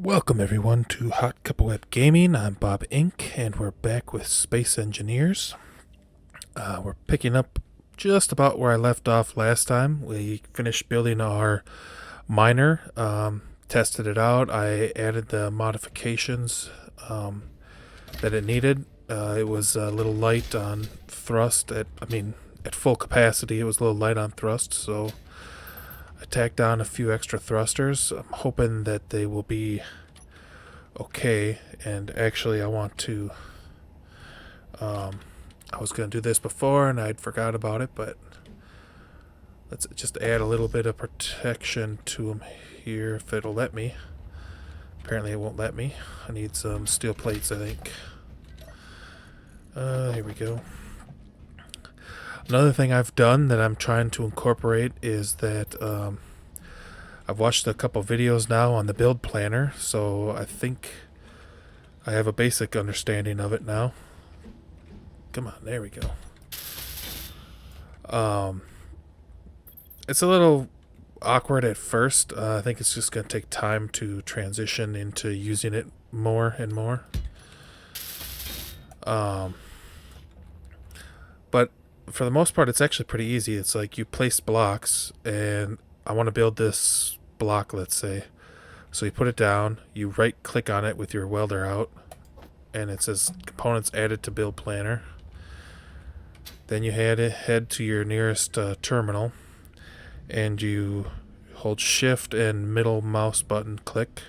Welcome everyone to HotCupOfWeb Gaming. I'm Bob Inc. and we're back with Space Engineers. We're picking up just about where I left off last time. We finished building our miner, tested it out. I added the modifications that it needed. It was a little light on thrust. At full capacity, it was a little light on thrust, so I tacked on a few extra thrusters. I'm hoping that they will be okay. And actually, I want to. I was going to do this before and I'd forgot about it, but let's just add a little bit of protection to them here if it'll let me. Apparently, it won't let me. I need some steel plates, I think. Here we go. Another thing I've done that I'm trying to incorporate is that I've watched a couple videos now on the build planner, so I think I have a basic understanding of it now. Come on, there we go. It's a little awkward at first. I think it's just going to take time to transition into using it more and more. But for the most part, it's actually pretty easy. It's like you place blocks, and I want to build this block, let's say. So you put it down, you right click on it with your welder out, and it says components added to build planner. Then you head to your nearest terminal, and you hold shift and middle mouse button click,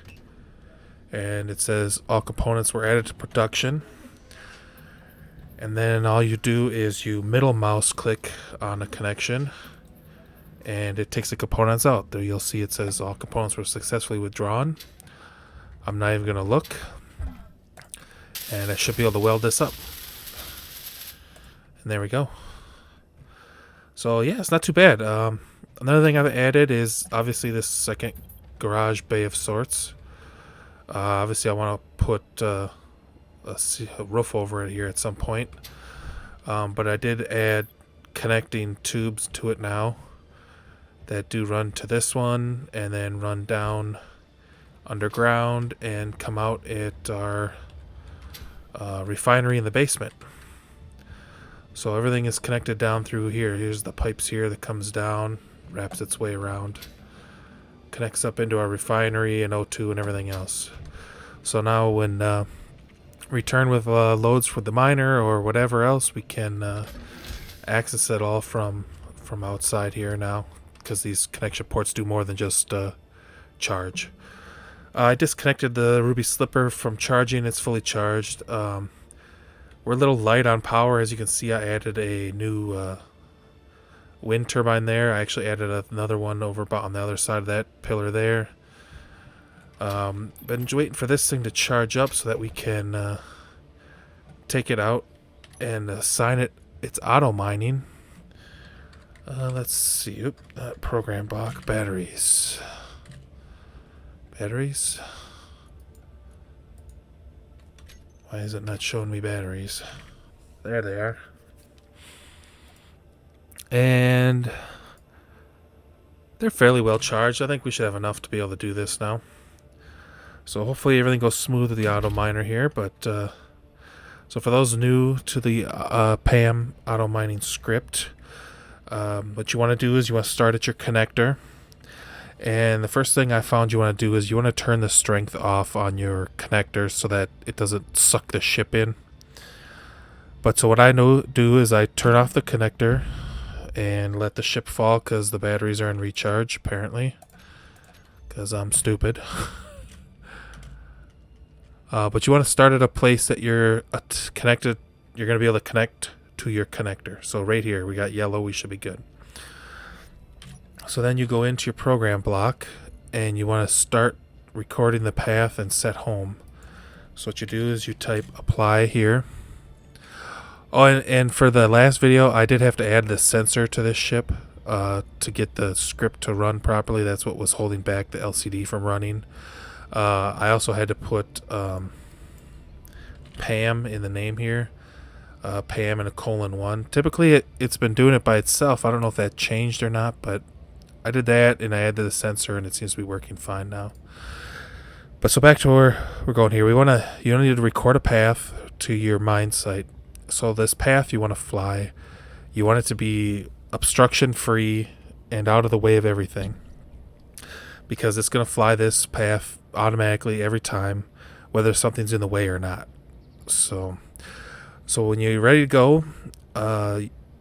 and it says all components were added to production. And then all you do is you middle mouse click on a connection, and it takes the components out. There you'll see it says all components were successfully withdrawn. I'm not even going to look, and I should be able to weld this up. And there we go. So yeah, it's not too bad. Another thing I've added is obviously this second garage bay of sorts. Obviously I want to put a roof over it here at some point. But I did add connecting tubes to it now that do run to this one and then run down underground and come out at our refinery in the basement. So everything is connected down through here. Here's the pipes here that comes down, wraps its way around, connects up into our refinery and O2 and everything else. So now when return with loads for the miner or whatever else, we can access it all from outside here now, because these connection ports do more than just charge. I disconnected the ruby slipper from charging. It's fully charged. We're a little light on power. As you can see, I added a new wind turbine there. I actually added another one over about on the other side of that pillar there. Been waiting for this thing to charge up so that we can take it out and assign it its auto mining. Let's see. Program block. Batteries. Batteries. Why is it not showing me batteries? There they are. And they're fairly well charged. I think we should have enough to be able to do this now. So hopefully everything goes smooth with the auto miner here. But so for those new to the PAM auto mining script, what you want to do is you want to start at your connector. And the first thing I found you want to do is you want to turn the strength off on your connector so that it doesn't suck the ship in. But so what I do is I turn off the connector and let the ship fall because the batteries are in recharge, apparently. Because I'm stupid. But you want to start at a place that you're connected. You're going to be able to connect to your connector. So right here, we got yellow. We should be good. So then you go into your program block and you want to start recording the path and set home. So what you do is you type apply here. Oh, and for the last video, I did have to add the sensor to this ship to get the script to run properly. That's what was holding back the LCD from running. I also had to put PAM in the name here. PAM and a :1. Typically, it's been doing it by itself. I don't know if that changed or not, but I did that and I added the sensor and it seems to be working fine now. But so back to where we're going here. You need to record a path to your mine site. So this path you want to fly, you want it to be obstruction free and out of the way of everything, because it's going to fly this path automatically every time, whether something's in the way or not. So when you're ready to go,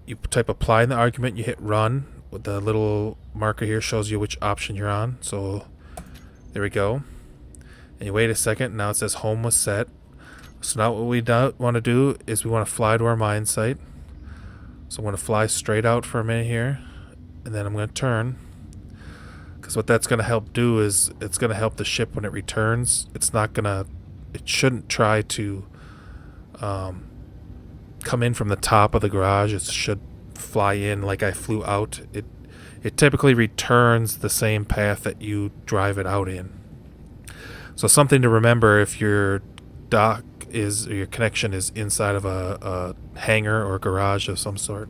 you type apply in the argument, you hit run. The little marker here shows you which option you're on. So there we go. And you wait a second. Now it says home was set. So now what we want to do is we want to fly to our mine site. So I'm going to fly straight out for a minute here, and then I'm going to turn, because what that's going to help do is it's going to help the ship when it returns. It shouldn't try to come in from the top of the garage. It should fly in like I flew out. It typically returns the same path that you drive it out in. So something to remember if your dock is, or your connection is inside of a hangar or garage of some sort.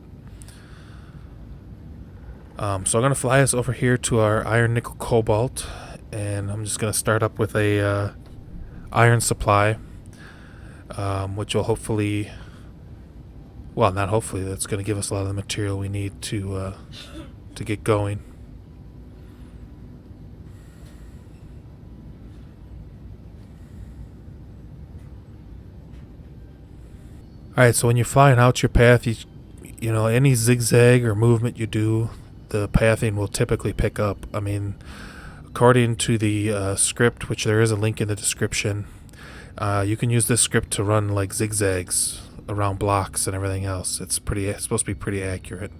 So I'm going to fly us over here to our iron, nickel, cobalt, and I'm just going to start up with a iron supply, which will hopefully, well, not hopefully, that's going to give us a lot of the material we need to get going. Alright, so when you're flying out your path, you know, any zigzag or movement you do, the pathing will typically pick up. I mean, according to the script, which there is a link in the description, you can use this script to run like zigzags around blocks and everything else. It's supposed to be pretty accurate.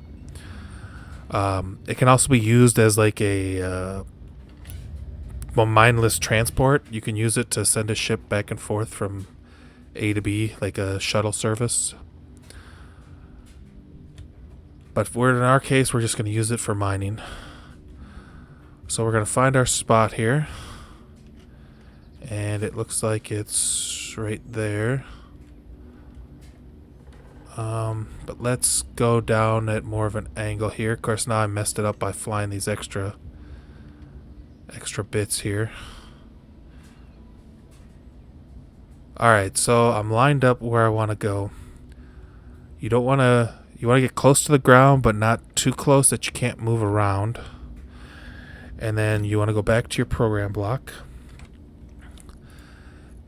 It can also be used as like a mindless transport. You can use it to send a ship back and forth from A to B, like a shuttle service. But in our case, we're just going to use it for mining. So we're going to find our spot here, and it looks like it's right there. But let's go down at more of an angle here. Of course, now I messed it up by flying these extra bits here. Alright, so I'm lined up where I want to go. You want to get close to the ground, but not too close that you can't move around. And then you want to go back to your program block,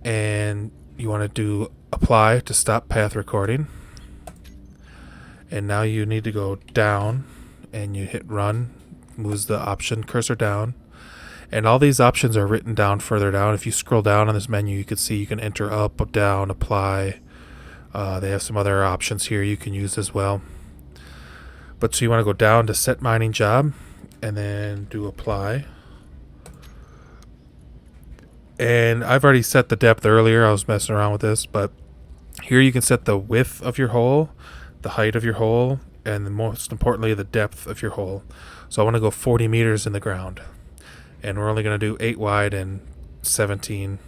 and you want to do apply to stop path recording. And now you need to go down, and you hit run, moves the option cursor down. And all these options are written down further down. If you scroll down on this menu, you can see you can enter up, down, apply. They have some other options here you can use as well. But so you want to go down to set mining job, and then do apply. And I've already set the depth earlier. I was messing around with this, but here you can set the width of your hole, the height of your hole, and most importantly, the depth of your hole. So I want to go 40 meters in the ground. And we're only going to do 8 wide and 17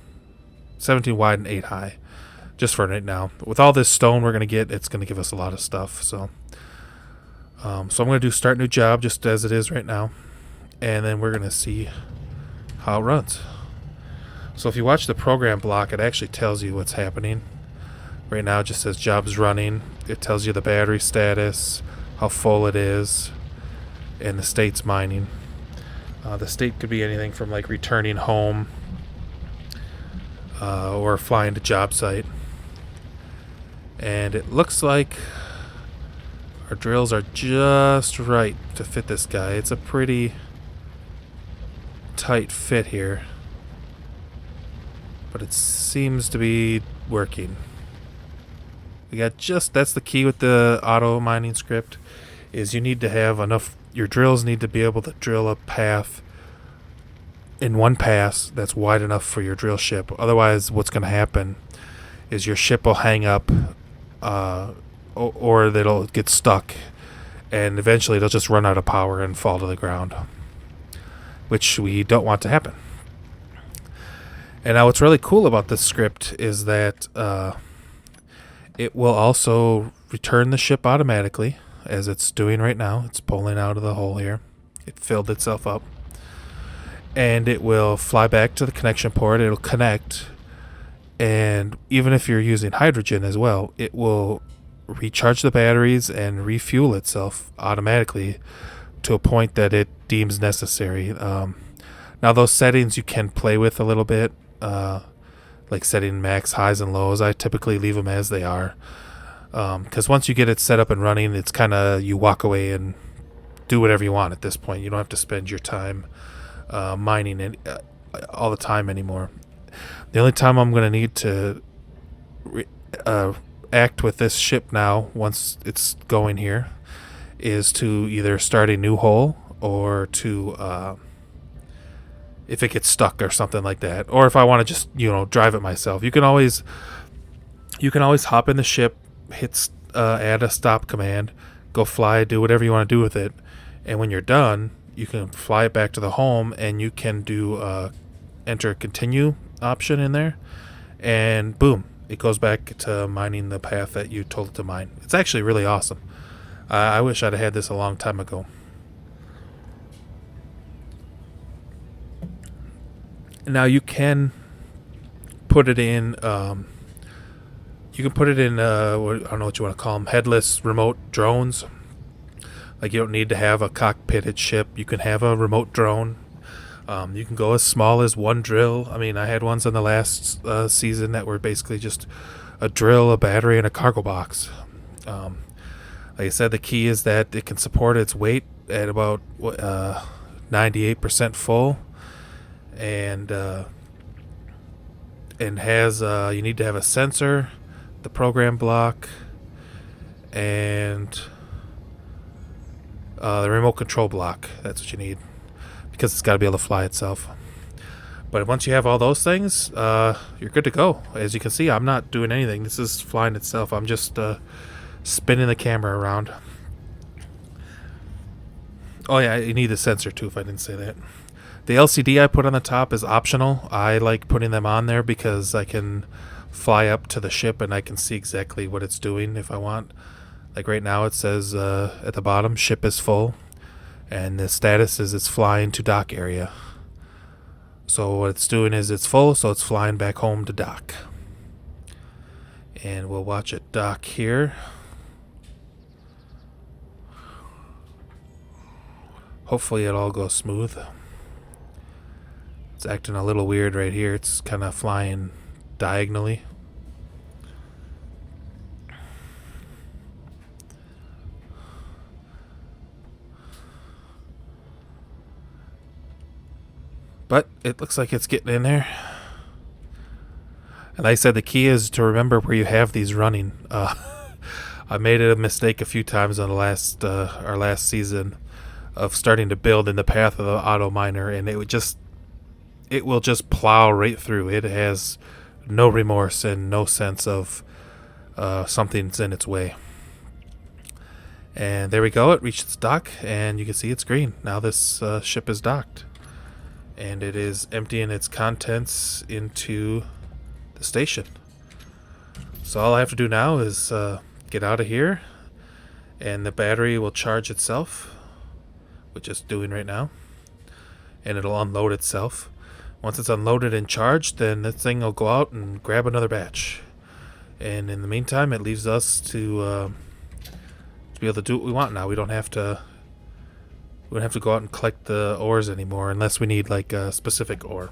wide and 8 high, just for right now. With all this stone we're going to get, it's going to give us a lot of stuff. So I'm going to do start new job just as it is right now, and then we're going to see how it runs. So if you watch the program block, it actually tells you what's happening. Right now it just says job's running. It tells you the battery status, how full it is, and the state's mining. The state could be anything from like returning home or flying to job site. And it looks like our drills are just right to fit this guy. It's a pretty tight fit here, but it seems to be working. We got that's the key with the auto mining script, is you need to have enough. Your drills need to be able to drill a path in one pass that's wide enough for your drill ship. Otherwise, what's going to happen is your ship will hang up, or it'll get stuck, and eventually it'll just run out of power and fall to the ground, which we don't want to happen. And now what's really cool about this script is that it will also return the ship automatically, as it's doing right now. It's pulling out of the hole here. It filled itself up. and it will fly back to the connection port. It'll connect, and even if you're using hydrogen as well, it will recharge the batteries and refuel itself automatically to a point that it deems necessary. Now those settings you can play with a little bit, like setting max highs and lows. I typically leave them as they are, because once you get it set up and running, it's kind of, you walk away and do whatever you want at this point. You don't have to spend your time mining it all the time anymore. The only time I'm going to need to act with this ship now, once it's going here, is to either start a new hole or to if it gets stuck or something like that, or if I want to just drive it myself. You can always hop in the ship, hit add a stop command, go fly, do whatever you want to do with it, and when you're done, you can fly it back to the home, and you can do enter a continue option in there, and boom, it goes back to mining the path that you told it to mine. It's actually really awesome. I wish I'd had this a long time ago. Now you can put it in. You can put it in. I don't know what you want to call them. Headless remote drones. Like, you don't need to have a cockpitted ship. You can have a remote drone. You can go as small as one drill. I mean, I had ones in the last season that were basically just a drill, a battery, and a cargo box. Like I said, the key is that it can support its weight at about 98% full, and has you need to have a sensor, the program block, and the remote control block. That's what you need, because it's got to be able to fly itself. But once you have all those things, you're good to go. As you can see, I'm not doing anything. This is flying itself. I'm just spinning the camera around. Oh yeah, you need the sensor too, if I didn't say that. The LCD I put on the top is optional. I like putting them on there because I can fly up to the ship and I can see exactly what it's doing if I want. Like right now it says at the bottom, ship is full, and the status is it's flying to dock area. So what it's doing is it's full, so it's flying back home to dock. And we'll watch it dock here. Hopefully it all goes smooth. It's acting a little weird right here. It's kind of flying diagonally. But it looks like it's getting in there. And like I said, the key is to remember where you have these running. I made a mistake a few times on the our last season of starting to build in the path of the auto miner, and it will just plow right through. It has no remorse and no sense of something's in its way. And there we go. It reached its dock, and you can see it's green. Now this ship is docked, and it is emptying its contents into the station. So all I have to do now is get out of here, and the battery will charge itself, which it's doing right now, and it'll unload itself. Once it's unloaded and charged, then this thing will go out and grab another batch. And in the meantime, it leaves us to be able to do what we want now. We don't have to go out and collect the ores anymore unless we need like a specific ore.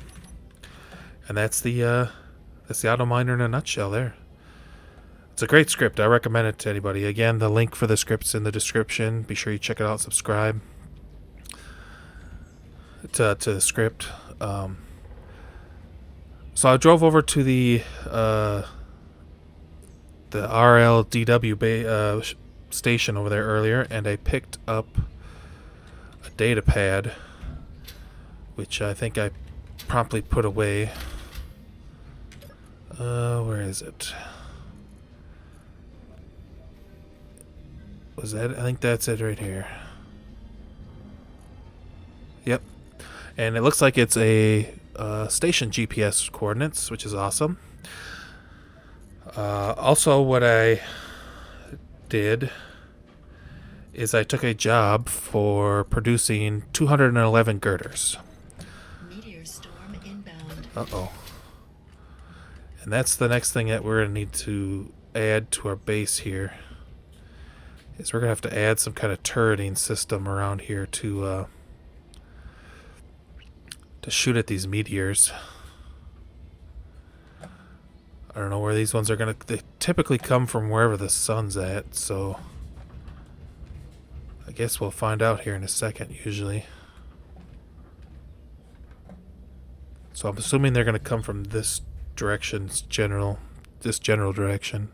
And that's the auto miner in a nutshell there. It's a great script. I recommend it to anybody. Again, the link for the script's in the description. Be sure you check it out, subscribe to the script. So I drove over to the RLDW station over there earlier, and I picked up a data pad, which I think I promptly put away. Where is it? Was that? I think that's it right here. Yep. And it looks like it's a station GPS coordinates, which is awesome. Also, what I did is I took a job for producing 211 girders. Uh-oh. And that's the next thing that we're going to need to add to our base here. Is we're going to have to add some kind of turreting system around here to shoot at these meteors. I don't know where these ones are going to... They typically come from wherever the sun's at, so... I guess we'll find out here in a second, usually. So I'm assuming they're going to come from this direction, this general direction.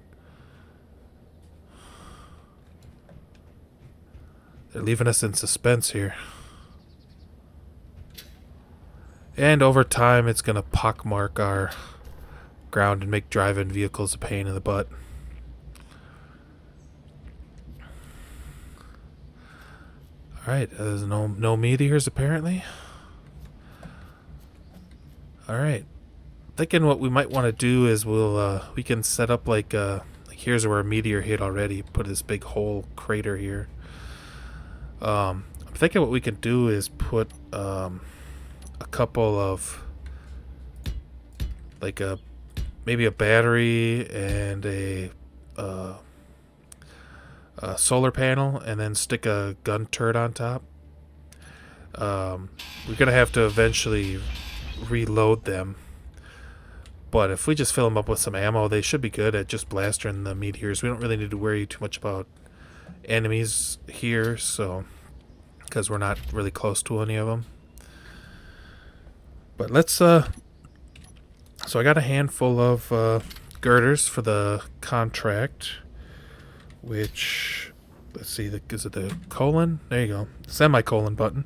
They're leaving us in suspense here. And over time, it's going to pockmark our ground and make driving vehicles a pain in the butt. Alright, there's no meteors apparently. Alright. Thinking what we might want to do is we can set up like here's where a meteor hit already. Put this big hole crater here. I'm thinking what we can do is put a couple of like maybe a battery and a solar panel, and then stick a gun turret on top. We're gonna have to eventually reload them, but if we just fill them up with some ammo, they should be good at just blastering the meteors. We don't really need to worry too much about enemies here, so because we're not really close to any of them. But let's so I got a handful of girders for the contract, which, let's see, is it the colon? There you go, semicolon button.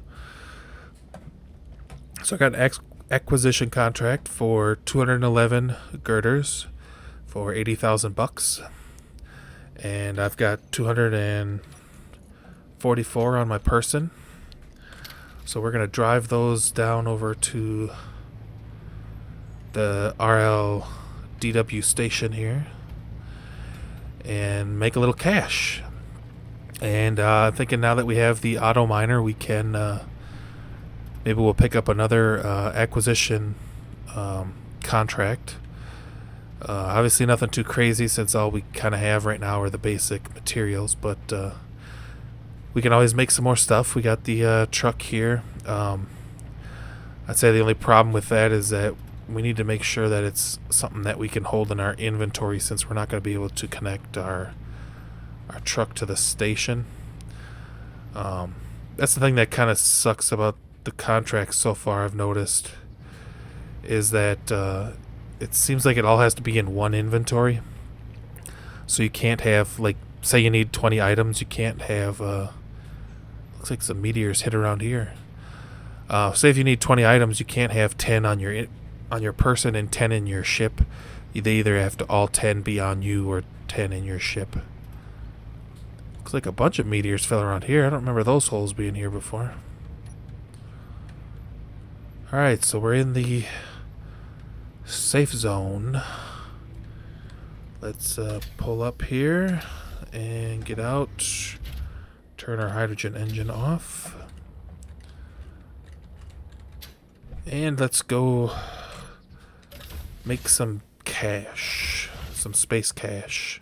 So I got an acquisition contract for 211 girders for 80,000 bucks, and I've got 244 on my person. So we're gonna drive those down over to the RLDW station here and make a little cash. And I'm thinking now that we have the auto miner, we can maybe we'll pick up another acquisition contract. Obviously nothing too crazy, since all we kind of have right now are the basic materials, but we can always make some more stuff. We got the truck here. I'd say the only problem with that is that we need to make sure that it's something that we can hold in our inventory, since we're not going to be able to connect our truck to the station. That's the thing that kind of sucks about the contract so far, I've noticed, is that it seems like it all has to be in one inventory. So you can't have, like, say you need 20 items, you can't have looks like some meteors hit around here. Say if you need 20 items, you can't have 10 on your person and 10 in your ship. They either have to all 10 be on you or 10 in your ship. Looks like a bunch of meteors fell around here. I don't remember those holes being here before. Alright, so we're in the safe zone. Let's pull up here and get out. Turn our hydrogen engine off. And let's go make some cash. Some space cash.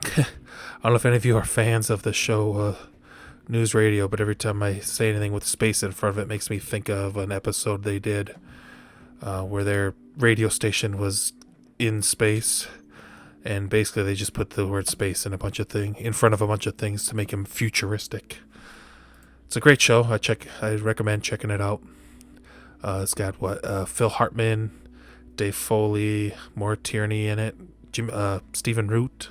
I don't know if any of you are fans of the show News Radio, but every time I say anything with space in front of it makes me think of an episode they did where their radio station was in space, and basically they just put the word space in in front of a bunch of things to make them futuristic. It's a great show. I recommend checking it out. It's got Phil Hartman, Dave Foley, Maura Tierney in it, Stephen Root.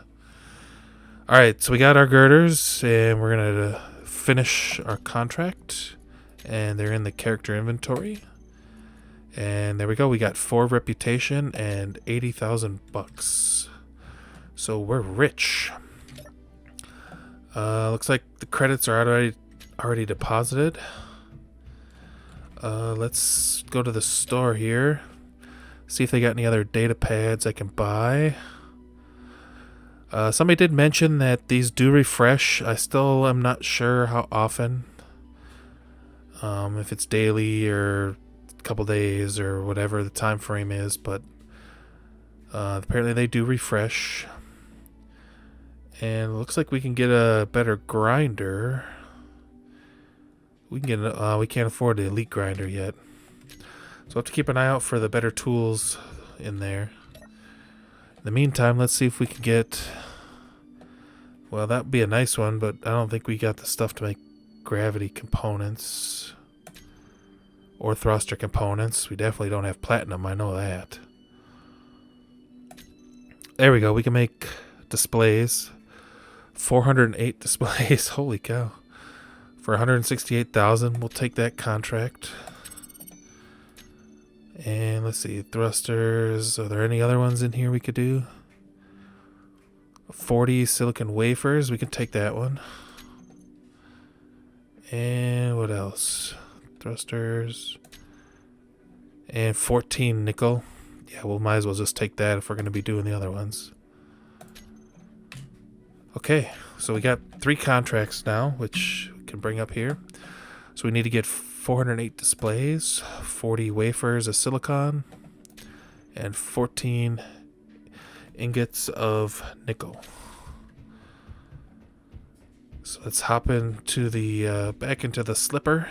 All right, so we got our girders, and we're gonna finish our contract, and they're in the character inventory. And there we go. We got 4 reputation and 80,000 bucks. So we're rich. Looks like the credits are already deposited. Let's go to the store here. See if they got any other data pads I can buy. Somebody did mention that these do refresh. I still am not sure how often. if it's daily or a couple days or whatever the time frame is, but apparently they do refresh. And it looks like we can get a better grinder. We can get we can't afford the elite grinder yet, so we'll have to keep an eye out for the better tools in there. In the meantime, let's see if we can get... Well, that would be a nice one, but I don't think we got the stuff to make gravity components or thruster components. We definitely don't have platinum, I know that. There we go, we can make displays. 408 displays, holy cow. For 168,000, we'll take that contract. And let's see, thrusters. Are there any other ones in here we could do? 40 silicon wafers, we can take that one. And what else? Thrusters. And 14 nickel. Yeah, we might as well just take that if we're going to be doing the other ones. Okay, so we got 3 contracts now, which we can bring up here. So we need to get 408 displays, 40 wafers of silicon, and 14 ingots of nickel. So let's hop into the back into the slipper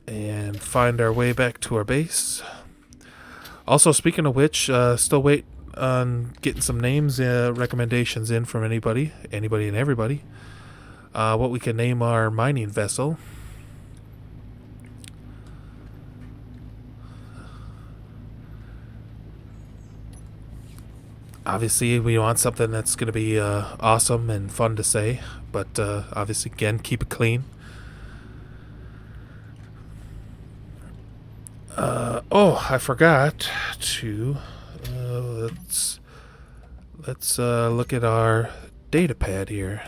and find our way back to our base. Also, speaking of which, still wait on getting some names, recommendations in from anybody and everybody. What we can name our mining vessel. Obviously, we want something that's going to be awesome and fun to say, but obviously, again, keep it clean. Oh, I forgot to let's look at our data pad here.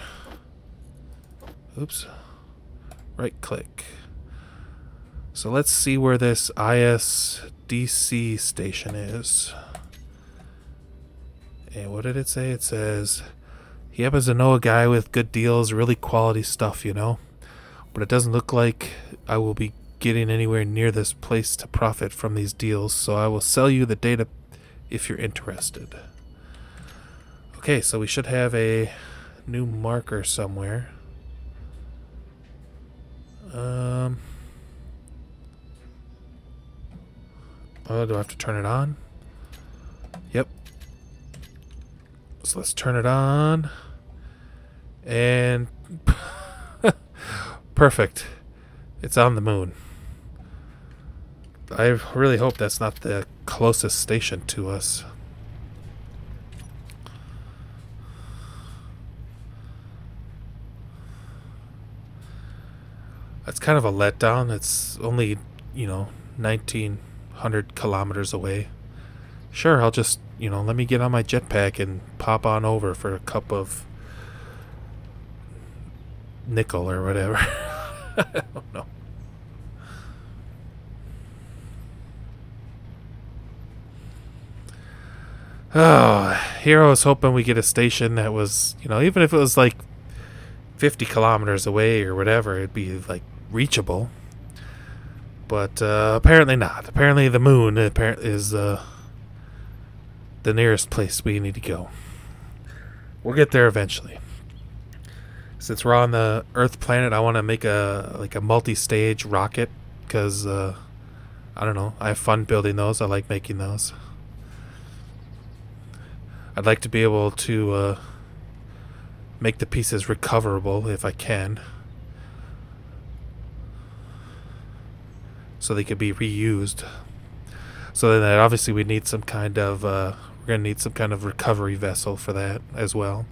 Oops. Right click. So let's see where this ISDC station is. And what did it say? It says he happens to know a guy with good deals, really quality stuff, you know. But it doesn't look like I will be getting anywhere near this place to profit from these deals, so I will sell you the data if you're interested. Okay, so we should have a new marker somewhere. Oh, do I have to turn it on? Yep. So let's turn it on. And perfect. It's on the moon. I really hope that's not the closest station to us. That's kind of a letdown. It's only, 1,900 kilometers away. Sure, I'll just, let me get on my jetpack and pop on over for a cup of nickel or whatever. I don't know. Oh, here I was hoping we get a station that was, even if it was like 50 kilometers away or whatever, it'd be like reachable. But apparently not. Apparently the moon is the nearest place we need to go. We'll get there eventually. Since we're on the Earth planet, I want to make a multi-stage rocket because I don't know. I have fun building those. I like making those. I'd like to be able to make the pieces recoverable if I can, so they could be reused. So then obviously we need some kind of we're gonna need some kind of recovery vessel for that as well.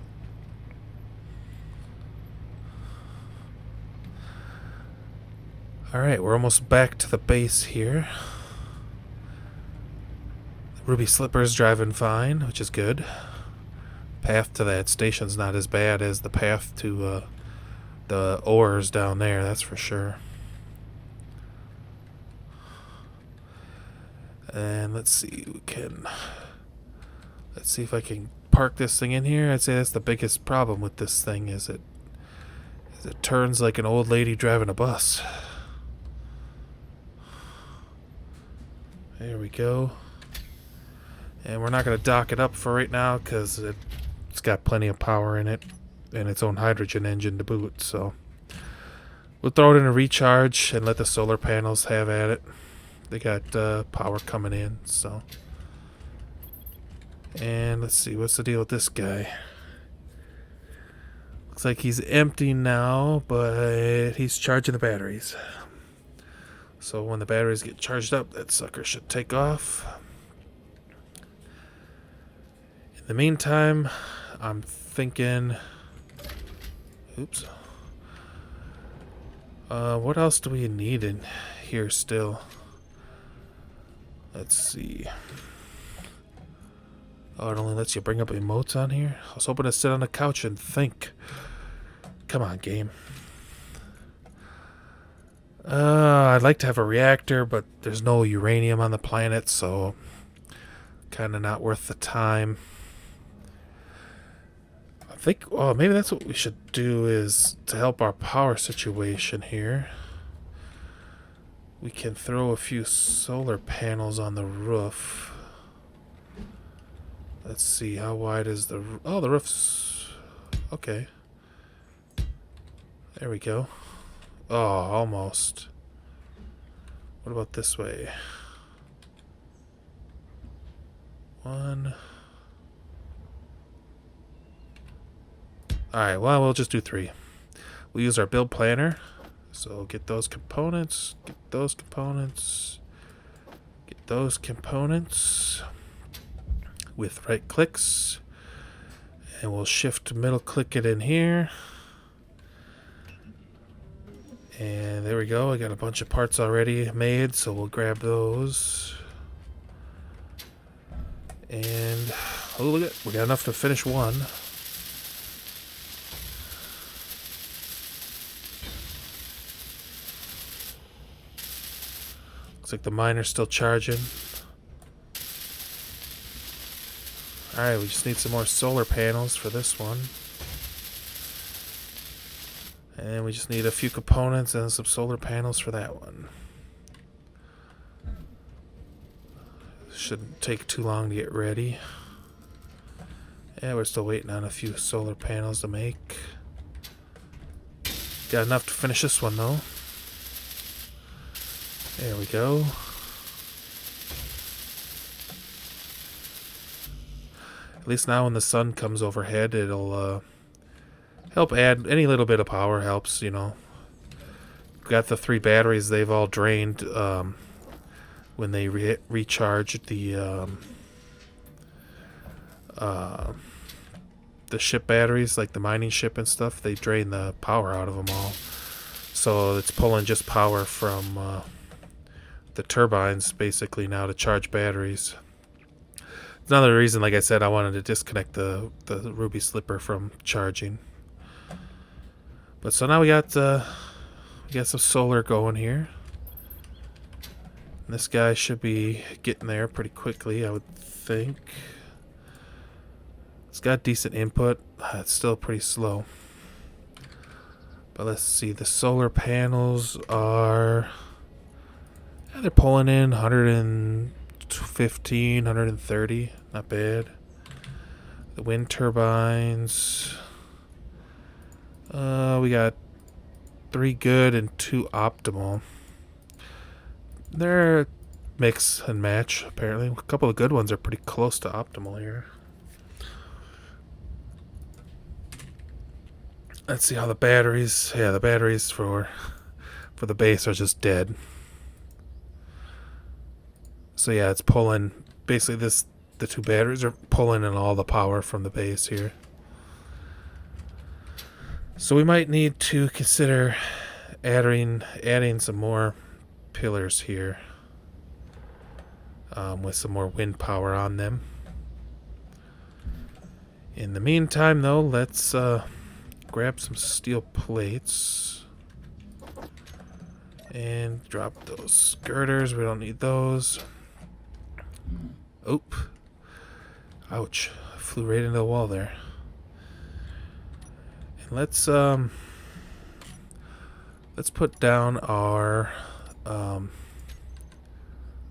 Alright, we're almost back to the base here. Ruby Slipper's driving fine, which is good. Path to that station's not as bad as the path to the ores down there, that's for sure. And let's see, let's see if I can park this thing in here. I'd say that's the biggest problem with this thing is it turns like an old lady driving a bus. There we go. And we're not going to dock it up for right now because it's got plenty of power in it and its own hydrogen engine to boot. So we'll throw it in a recharge and let the solar panels have at it. They got power coming in. So, and let's see, what's the deal with this guy? Looks like he's empty now, but he's charging the batteries. So when the batteries get charged up, that sucker should take off. In the meantime, I'm thinking... Oops. What else do we need in here still? Let's see. Oh, it only lets you bring up emotes on here? I was hoping to sit on the couch and think. Come on, game. I'd like to have a reactor, but there's no uranium on the planet, so kind of not worth the time. I think, oh, maybe that's what we should do is to help our power situation here. We can throw a few solar panels on the roof. Let's see, how wide is the... Oh, the roof's... Okay. There we go. Oh, almost. What about this way? One. Alright, well, we'll just do 3. We'll use our build planner. So get those components, get those components, get those components with right clicks. And we'll shift middle click it in here. And there we go. I got a bunch of parts already made, so we'll grab those. And oh, look at it. We got enough to finish one. Looks like the miner's still charging. Alright, we just need some more solar panels for this one. And we just need a few components and some solar panels for that one. Shouldn't take too long to get ready. Yeah, we're still waiting on a few solar panels to make. Got enough to finish this one though. There we go. At least now when the sun comes overhead, it'll help add any little bit of power helps, you know. Got the 3 batteries, they've all drained when they recharge the ship batteries, like the mining ship and stuff. They drain the power out of them all. So it's pulling just power from the turbines basically now to charge batteries. Another reason, like I said, I wanted to disconnect the ruby slipper from charging. But so now we got some solar going here. And this guy should be getting there pretty quickly, I would think. It's got decent input. It's still pretty slow. But let's see, the solar panels are... Yeah, they're pulling in 115, 130. Not bad. The wind turbines... we got 3 good and 2 optimal. They're mix and match, apparently. A couple of good ones are pretty close to optimal here. Let's see how the batteries... Yeah, the batteries for the base are just dead. So yeah, it's pulling... Basically, the 2 batteries are pulling in all the power from the base here. So we might need to consider adding some more pillars here with some more wind power on them. In the meantime, though, let's grab some steel plates and drop those girders. We don't need those. Oop. Ouch. I flew right into the wall there. And let's let's put down our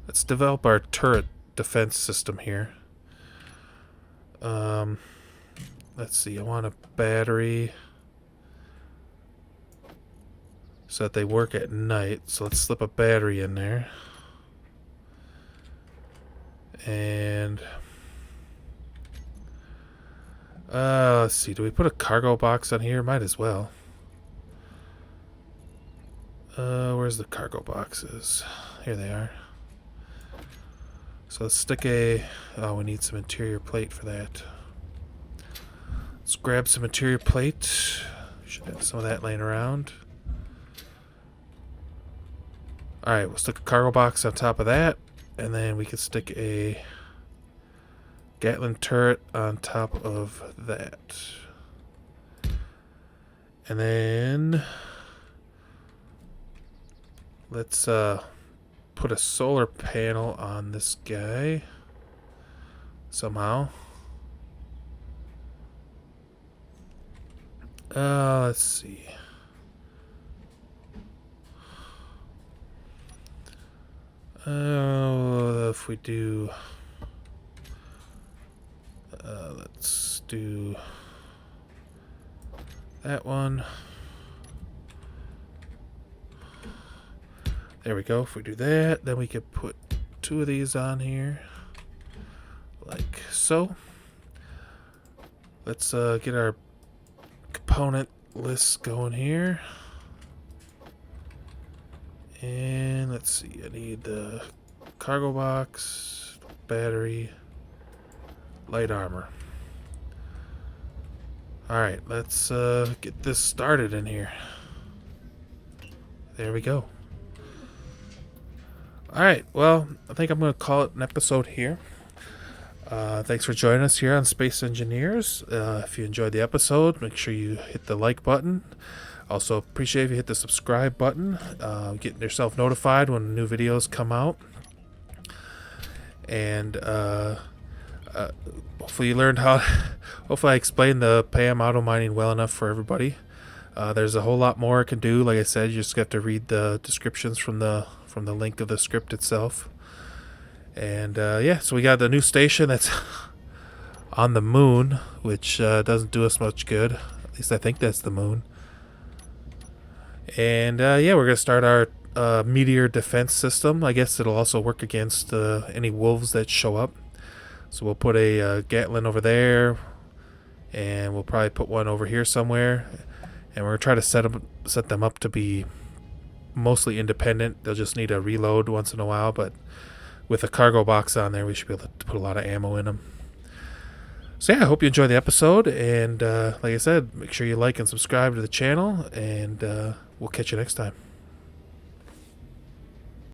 let's develop our turret defense system here. Let's see, I want a battery so that they work at night. So let's slip a battery in there. And let's see, do we put a cargo box on here? Might as well. Where's the cargo boxes? Here they are. So let's stick a... Oh, we need some interior plate for that. Let's grab some interior plate. Should have some of that laying around. Alright, we'll stick a cargo box on top of that. And then we can stick a Gatling turret on top of that. And then let's put a solar panel on this guy somehow. Let's see. If we do, let's do that one. There we go. If we do that, then we could put two of these on here, like so. Let's get our component list going here. And let's see, I need the cargo box, battery, light armor. Alright, let's get this started in here. There we go. Alright, well, I think I'm going to call it an episode here. Thanks for joining us here on Space Engineers. If you enjoyed the episode, make sure you hit the like button. Also, appreciate if you hit the subscribe button, getting yourself notified when new videos come out. And hopefully you learned how. Hopefully I explained the PAM auto mining well enough for everybody. There's a whole lot more it can do. Like I said, you just have to read the descriptions from the link of the script itself. And yeah, so we got the new station that's on the moon, which doesn't do us much good. At least I think that's the moon. And yeah, we're going to start our Meteor defense system. I guess it'll also work against any wolves that show up. So we'll put a Gatling over there, and we'll probably put one over here somewhere. And we're going to try to set them up to be mostly independent. They'll just need a reload once in a while, but with a cargo box on there, we should be able to put a lot of ammo in them. So yeah, I hope you enjoyed the episode, and like I said, make sure you like and subscribe to the channel, and we'll catch you next time.